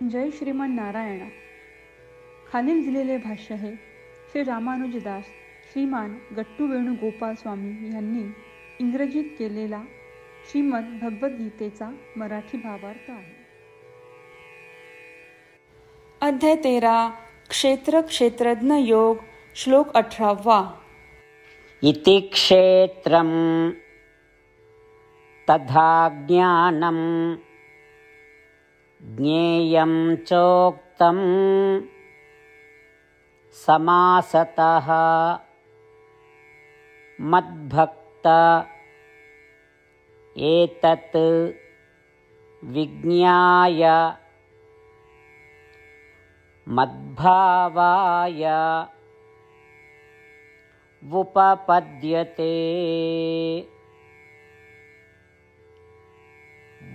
जय श्रीमन नारायणा. खालील दिलेले भाष्य हे श्री रामानुजदास श्रीमान गट्टू वेणुगोपाल स्वामी यांनी इंग्रजीत केलेला श्रीमद भगवद्गीतेचा मराठी भावार्थ आहे. अध्याय 13 क्षेत्र क्षेत्रज्ञ योग श्लोक 18. इति क्षेत्रं तथा ज्ञानं ज्ञेयं चोक्तं समासतः मद्भक्त एतत् विज्ञाय मद्भावाय उपपद्यते.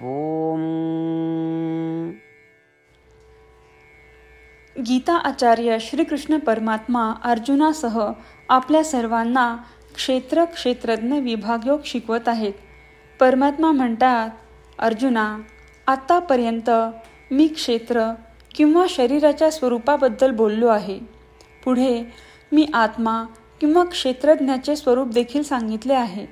ओम. गीता आचार्य श्रीकृष्ण परमात्मा अर्जुनासह आपल्या सर्वांना क्षेत्र क्षेत्रज्ञ विभागयोग शिकवत आहेत. परमात्मा म्हणतात, अर्जुना, आत्तापर्यंत मी क्षेत्र किंवा शरीराच्या स्वरूपाबद्दल बोललो आहे. पुढे मी आत्मा किंवा क्षेत्रज्ञाचे स्वरूप देखील सांगितले आहे.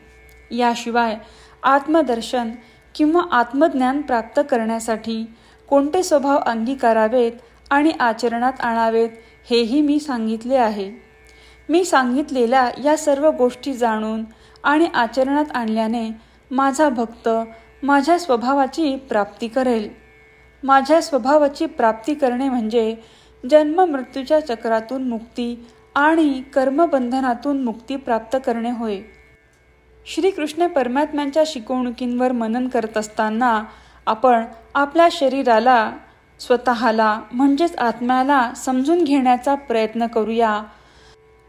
याशिवाय आत्मदर्शन किंवा आत्मज्ञान प्राप्त करण्यासाठी कोणते स्वभाव अंगीकारावेत आणि आचरणात आणावेत हेही मी सांगितले आहे. मी सांगितलेल्या या सर्व गोष्टी जाणून आणि आचरणात आणल्याने माझा भक्त माझ्या स्वभावाची प्राप्ती करेल. माझ्या स्वभावाची प्राप्ती करणे म्हणजे जन्म मृत्यूच्या चक्रातून मुक्ती आणि कर्मबंधनातून मुक्ती प्राप्त करणे होय. श्रीकृष्ण परमात्म्यांच्या शिकवणुकींवर मनन करत असताना आपण आपल्या शरीराला, स्वतःला म्हणजेच आत्म्याला समजून घेण्याचा प्रयत्न करूया.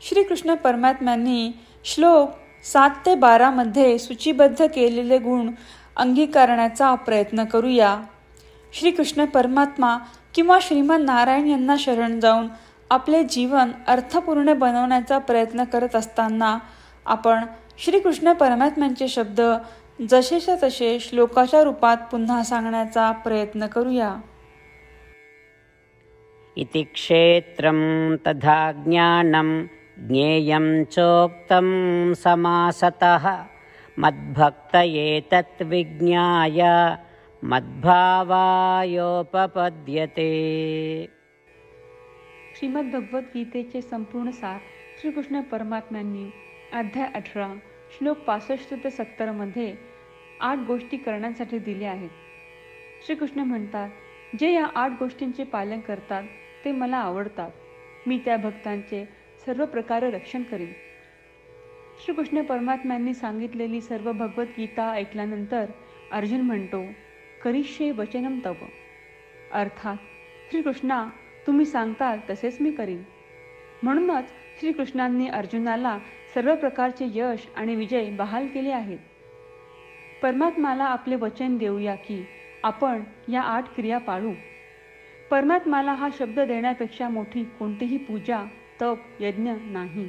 श्रीकृष्ण परमात्म्यांनी श्लोक 7 ते 12 मध्ये सूचीबद्ध केलेले गुण अंगीकारण्याचा प्रयत्न करूया. श्रीकृष्ण परमात्मा किंवा श्रीमन नारायण यांना शरण जाऊन आपले जीवन अर्थपूर्ण बनवण्याचा प्रयत्न करत असताना आपण श्रीकृष्ण परमात्म्यांचे शब्द जसेच्या तसे श्लोकाच्या रूपात पुन्हा सांगण्याचा प्रयत्न करूया. इति क्षेत्रं तथा ज्ञानं ज्ञेयं चोक्तं समासतः मद्भक्त एतत् विज्ञाय मद्भावायोपपद्यते. श्रीमद भगवद्गीतेचे संपूर्ण सार श्रीकृष्ण परमात्म्यांनी अध्याय 18 श्लोक 65 ते 70 मध्ये 8 गोष्टी करण्यासाठी दिल्या आहेत. श्रीकृष्ण म्हणतात, जे या 8 गोष्टींचे पालन करतात ते मला आवडतात. मी त्या भक्तांचे सर्व प्रकारे रक्षण करीन. श्रीकृष्ण परमात्म्यांनी सांगितलेली सर्व भगवद्गीता ऐकल्यानंतर अर्जुन म्हणतो, करिष्ये वचनम तव. अर्थात श्रीकृष्णा, तुम्ही सांगताल तसेच मी करीन. म्हणूनच श्रीकृष्णांनी अर्जुनाला सर्व प्रकारचे यश आणि विजय बहाल केले आहेत. परमात्म्याला आपले वचन देऊया की आपण या 8 क्रिया पाळू. परमात्म्याला हा शब्द देण्यापेक्षा मोठी कोणतीही पूजा, तप, यज्ञ नाही.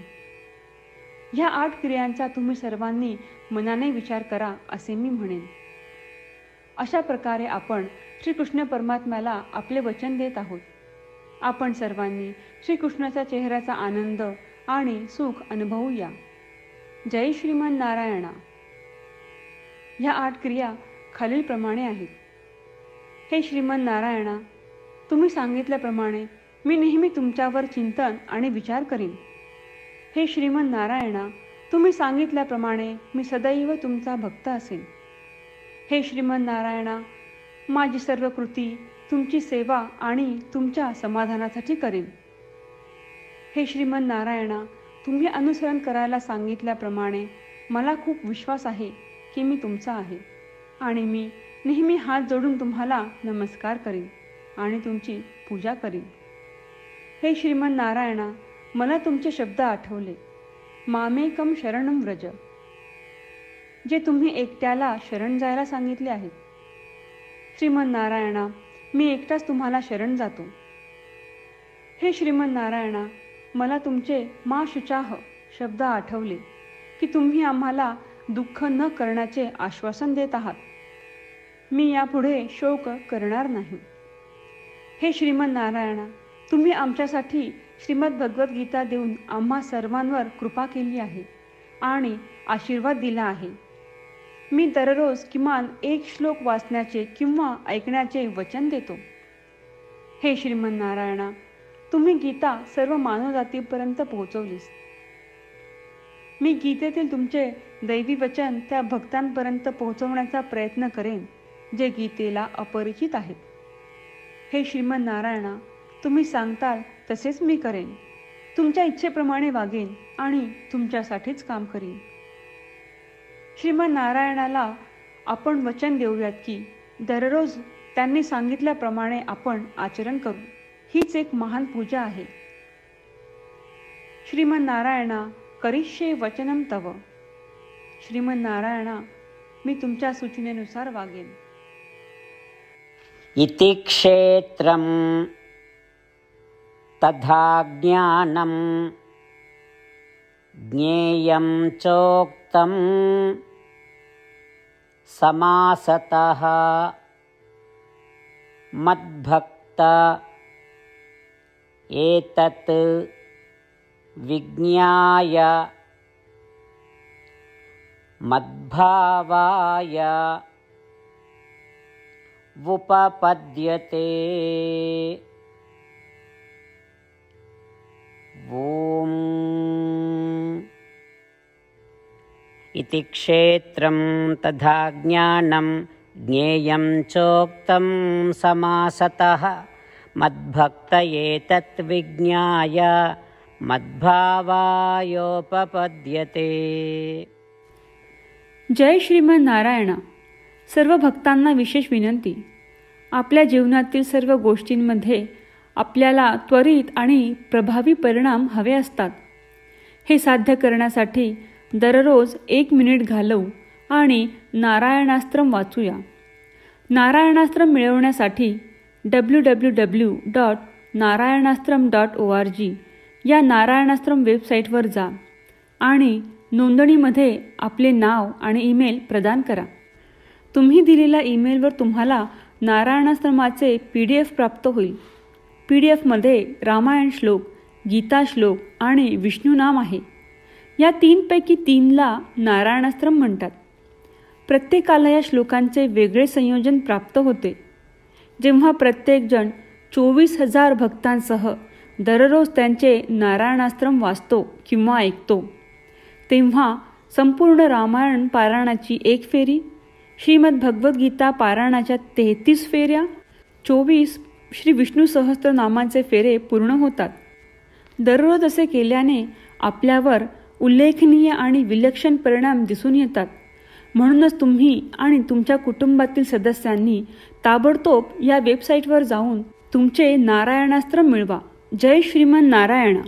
ह्या 8 क्रियांचा तुम्ही सर्वांनी मनाने विचार करा असे मी म्हणेन. अशा प्रकारे आपण श्रीकृष्ण परमात्म्याला आपले वचन देत आहोत. आपण सर्वांनी श्रीकृष्णाच्या चेहऱ्याचा आनंद आणि सुख अनुभवूया. जय श्रीमन नारायणा. ह्या 8 क्रिया खालीलप्रमाणे आहेत. हे श्रीमन नारायणा, तुम्ही सांगितल्याप्रमाणे मी नेहमी तुमच्यावर चिंतन आणि विचार करीन. हे श्रीमन नारायणा, तुम्ही सांगितल्याप्रमाणे मी सदैव तुमचा भक्त असेन. हे श्रीमन नारायणा, माझी सर्व कृती तुमची सेवा आणि तुमच्या समाधानासाठी करेन. हे श्रीमन नारायणा, तुम्ही अनुसरण करायला सांगितल्याप्रमाणे मला खूप विश्वास आहे की मी तुमचा आहे आणि मी नेहमी हात जोडून तुम्हाला नमस्कार करीन आणि तुमची पूजा करीन. हे श्रीमन नारायणा, मला तुमचे शब्द आठवले. मामेकम शरणम व्रज, जे तुम्ही एकट्याला शरण जायला सांगितले आहेत. श्रीमन नारायणा, मी एकटाच तुम्हाला शरण जातो. हे श्रीमन नारायणा, मला तुमचे मा शुचाह शब्द आठवले की तुम्ही आम्हाला दुःख न करण्याचे आश्वासन देत आहात. मी यापुढे शोक करणार नाही. हे श्रीमन नारायणा, तुम्ही आमच्यासाठी श्रीमद भगवद्गीता देऊन आम्हा सर्वांवर कृपा केली आहे आणि आशीर्वाद दिला आहे. मी दररोज किमान एक श्लोक वाचण्याचे किंवा ऐकण्याचे वचन देतो. हे श्रीमन नारायणा, तुम्ही गीता सर्व मानवजातीपर्यंत पोहोचवलीस. मी गीतेतील तुमचे दैवी वचन त्या भक्तांपर्यंत पोहोचवण्याचा प्रयत्न करेन जे गीतेला अपरिचित आहेत. हे श्रीमन नारायणा, तुम्ही सांगताल तसेच मी करेन. तुमच्या इच्छेप्रमाणे वागेन आणि तुमच्यासाठीच काम करीन. श्रीमन नारायणाला आपण वचन देऊयात की दररोज त्यांनी सांगितल्याप्रमाणे आपण आचरण करू. हीच एक महान पूजा आहे. श्रीमन नारायणा, करिष्ये वचनम तव. श्रीमन नारायणा, मी तुमच्या सूचनेनुसार वागेन. इति क्षेत्रं तथा ज्ञानं ज्ञेयं चोक्तं समासतः मद्भक्त एतत् विज्ञाय मद्भावाय उपपद्यते. ॐ इति क्षेत्रं तथा ज्ञानं ज्ञेयं चोक्तं समासतः मद्भक्त एतत् विज्ञाय मद्भावायोपपद्यते. जय श्रीमन नारायणा. सर्व भक्तांना विशेष विनंती. आपल्या जीवनातील सर्व गोष्टींमध्ये आपल्याला त्वरित आणि प्रभावी परिणाम हवे असतात. हे साध्य करण्यासाठी दररोज 1 मिनिट घालवू आणि नारायणास्त्रम वाचूया. नारायणास्त्रम मिळवण्यासाठी www.narayanaastram.org या नारायणास्त्रम वेबसाईटवर जा आणि नोंदणीमध्ये आपले नाव आणि ईमेल प्रदान करा. तुम्ही दिलेल्या ईमेलवर तुम्हाला नारायणास्त्रमाचे PDF प्राप्त होईल. PDFमध्ये रामायण श्लोक, गीता श्लोक आणि विष्णू नाम आहे. या 3 पैकी 3ला नारायणास्त्रम म्हणतात. प्रत्येकाला या श्लोकांचे वेगळे संयोजन प्राप्त होते. जेव्हा प्रत्येकजण 24,000 भक्तांसह दररोज त्यांचे नारायणास्त्रम वाचतो किंवा ऐकतो, तेव्हा संपूर्ण रामायण पारायणाची 1 फेरी, श्रीमद भगवद्गीता पारायणाच्या 33 फेऱ्या, 24 श्री विष्णू सहस्त्रनामांचे फेरे पूर्ण होतात. दररोज असे केल्याने आपल्यावर उल्लेखनीय आणि विलक्षण परिणाम दिसून येतात. म्हणूनच तुम्ही आणि तुमच्या कुटुंबातील सदस्यांनी ताबडतोब या वेबसाईटवर जाऊन तुमचे नारायणास्त्र मिळवा. जय श्रीमन नारायणा.